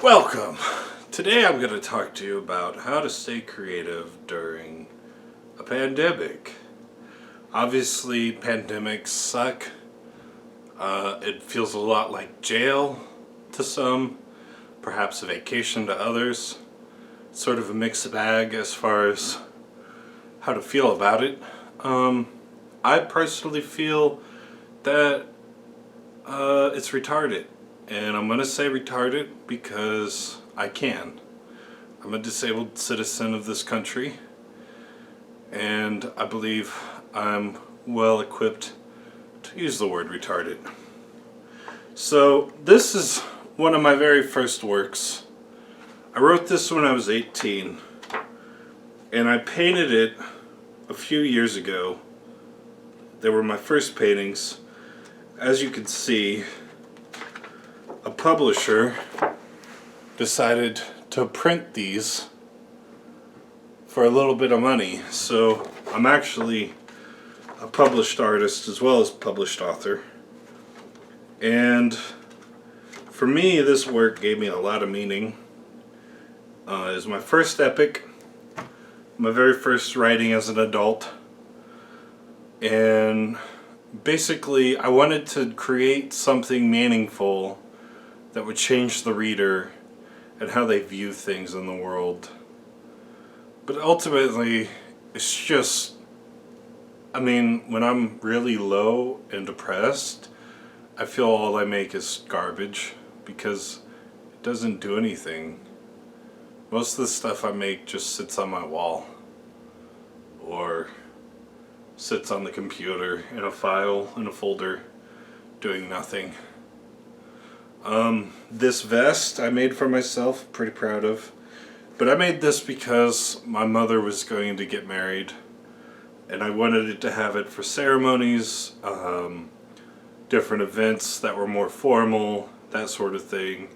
Welcome! Today I'm going to talk to you about how to stay creative during a pandemic. Obviously, pandemics suck. It feels a lot like jail to some, perhaps a vacation to others. It's sort of a mixed bag as far as how to feel about it. I personally feel that it's retarded. And I'm going to say retarded because I can. I'm a disabled citizen of this country, and I believe I'm well equipped to use the word retarded. So this is one of my very first works. I wrote this when I was 18, and I painted it a few years ago. They were my first paintings. As you can see, a publisher decided to print these for a little bit of money. So I'm actually a published artist as well as published author. And for me, this work gave me a lot of meaning. It was my first epic, my very first writing as an adult. And basically, I wanted to create something meaningful that would change the reader and how they view things in the world. But ultimately, it's just, when I'm really low and depressed, I feel all I make is garbage because it doesn't do anything. Most of the stuff I make just sits on my wall or sits on the computer in a file, in a folder, doing nothing. This vest I made for myself, pretty proud of. But I made this because my mother was going to get married, and I wanted it to have it for ceremonies, different events that were more formal, that sort of thing.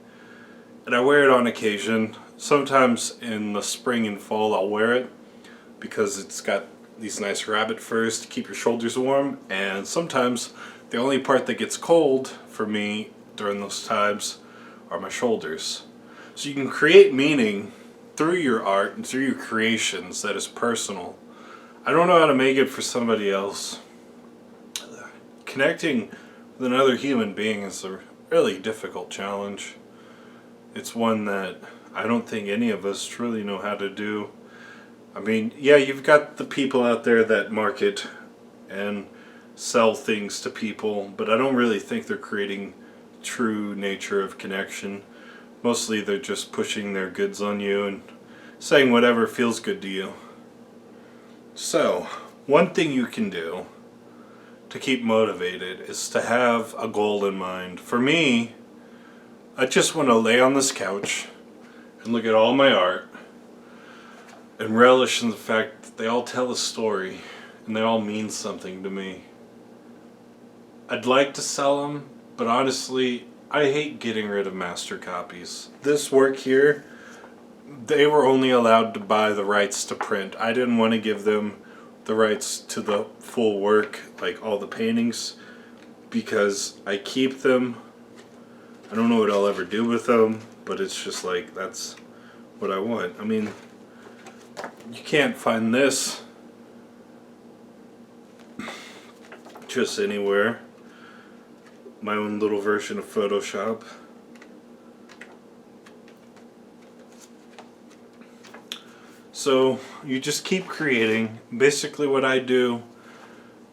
And I wear it on occasion. Sometimes in the spring and fall I'll wear it because it's got these nice rabbit furs to keep your shoulders warm, and sometimes the only part that gets cold for me during those times are my shoulders. So you can create meaning through your art and through your creations that is personal. I don't know how to make it for somebody else. Connecting with another human being is a really difficult challenge. It's one that I don't think any of us truly know how to do. Yeah, you've got the people out there that market and sell things to people, but I don't really think they're creating true nature of connection. Mostly they're just pushing their goods on you and saying whatever feels good to you. So, one thing you can do to keep motivated is to have a goal in mind. For me, I just want to lay on this couch and look at all my art and relish in the fact that they all tell a story and they all mean something to me. I'd like to sell them, but honestly, I hate getting rid of master copies. This work here, they were only allowed to buy the rights to print. I didn't want to give them the rights to the full work, like all the paintings, because I keep them. I don't know what I'll ever do with them, but it's just like, that's what I want. You can't find this just anywhere. My own little version of Photoshop. So you just keep creating. Basically what I do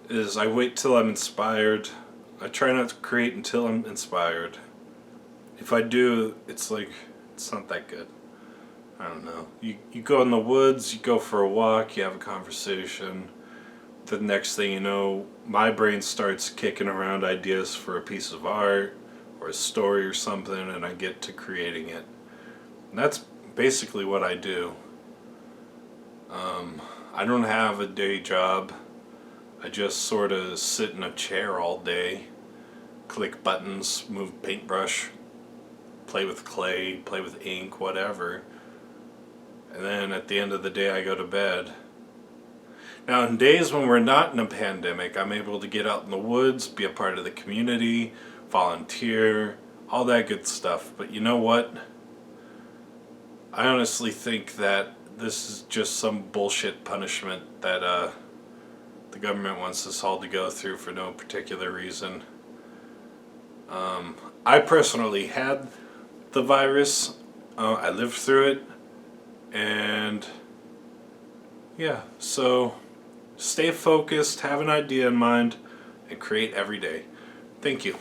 is I wait till I'm inspired. I try not to create until I'm inspired. If I do, it's not that good. I don't know. You go in the woods, you go for a walk, you have a conversation. The next thing you know, my brain starts kicking around ideas for a piece of art or a story or something, and I get to creating it. And that's basically what I do. I don't have a day job. I just sort of sit in a chair all day, click buttons, move paintbrush, play with clay, play with ink, whatever. And then at the end of the day I go to bed. Now, in days when we're not in a pandemic, I'm able to get out in the woods, be a part of the community, volunteer, all that good stuff. But you know what? I honestly think that this is just some bullshit punishment that the government wants us all to go through for no particular reason. I personally had the virus. I lived through it, and yeah, so stay focused, have an idea in mind, and create every day. Thank you.